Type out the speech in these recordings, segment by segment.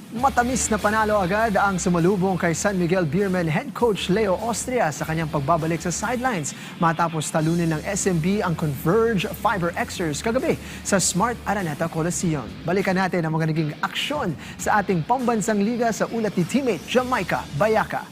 Matamis na panalo agad ang sumalubong kay San Miguel Beermen head coach Leo Austria sa kanyang pagbabalik sa sidelines matapos talunin ng SMB ang Converge Fiber Xers kagabi sa Smart Araneta Coliseum. Balikan natin ang mga naging aksyon sa ating pambansang liga sa ulat ni teammate Jamaica Bayaka.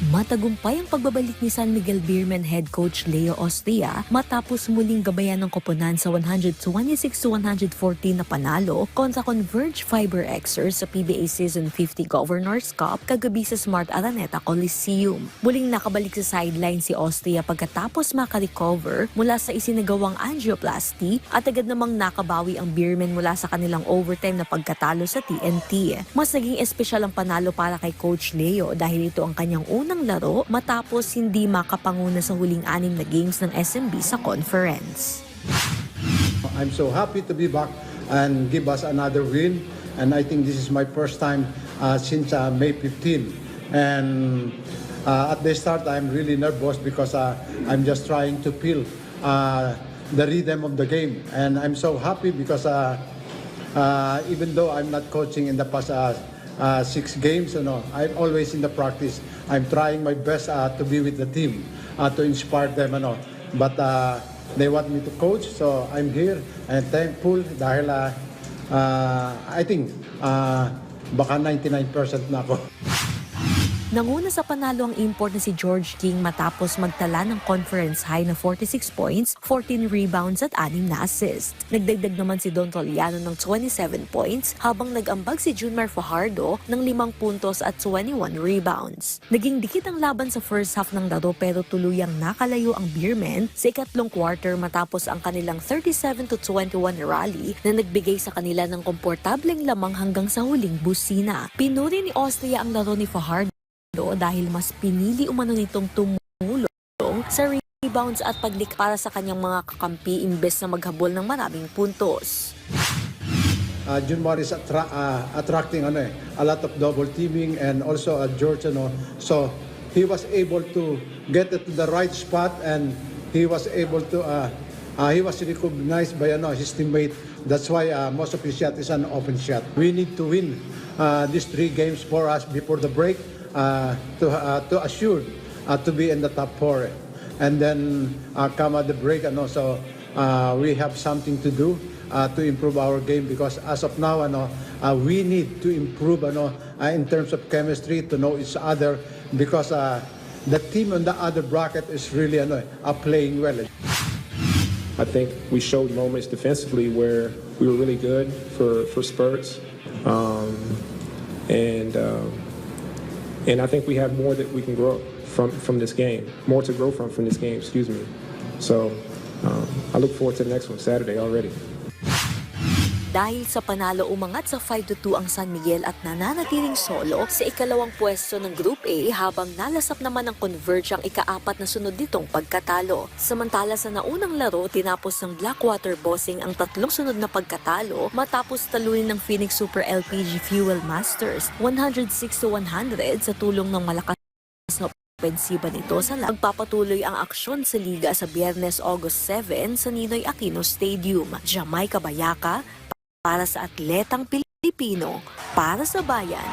Matagumpay ang pagbabalik ni San Miguel Beermen head coach Leo Austria matapos muling gabayan ng koponan sa 126-114 na panalo kontra Converge Fiber Xers sa PBA Season 50 Governors Cup kagabi sa Smart Araneta Coliseum. Muling nakabalik sa sideline si Austria pagkatapos makarecover mula sa isinagawang angioplasty at agad namang nakabawi ang Beermen mula sa kanilang overtime na pagkatalo sa TNT. Mas naging espesyal ang panalo para kay Coach Leo dahil ito ang kanyang unang laro matapos hindi makapanguna sa huling 6 na games ng SMB sa conference. I'm so happy to be back and give us another win, and I think this is my first time since May 15, and at the start I'm really nervous because I'm just trying to feel the rhythm of the game, and I'm so happy because even though I'm not coaching in the past 6 games, I'm always in the practice. I'm trying my best to be with the team, to inspire them, but they want me to coach, so I'm here and thankful dahil I think baka 99% na ako. Nanguna sa panalo ang import na si George King matapos magtala ng conference high na 46 points, 14 rebounds at 6 na assist. Nagdagdag naman si Don Toliano ng 27 points habang nag-ambag si Junmar Fajardo ng 5 puntos at 21 rebounds. Naging dikit ang laban sa first half ng laro pero tuluyang nakalayo ang Beermen sa ikatlong quarter matapos ang kanilang 37-21 rally na nagbigay sa kanila ng komportableng lamang hanggang sa huling busina. Pinuri ni Austria ang laro ni Fajardo dahil mas pinili umano nitong tumulong sa rebounds at paglik para sa kanyang mga kakampi imbes na maghabol ng maraming puntos. Junmar is attracting a lot of double teaming, and also George, so he was able to get it to the right spot, and he was able to he was recognized by his teammate. That's why most of his shot is an open shot. We need to win these 3 games for us before the break to assure to be in the top 4, and then come at the break, and also we have something to do to improve our game, because as of now we need to improve in terms of chemistry, to know each other, because the team on the other bracket is really playing well. I think we showed moments defensively where we were really good for spurts, and I think we have more that we can grow from this game, more to grow from this game, excuse me. So I look forward to the next one, Saturday already. Dahil sa panalo umangat sa 5-2 ang San Miguel at nananatiling solo sa ikalawang pwesto ng Group A habang nalasap naman ng Converge ang ika-4 na sunod nitong pagkatalo. Samantala sa naunang laro, tinapos ng Blackwater Bossing ang 3 sunod na pagkatalo matapos talunin ng Phoenix Super LPG Fuel Masters 106-100 sa tulong ng malakas na opensiba nito sa magpapatuloy ang aksyon sa liga sa Biyernes, August 7 sa Ninoy Aquino Stadium. Jamaica Bayaka para sa atletang Pilipino, para sa bayan.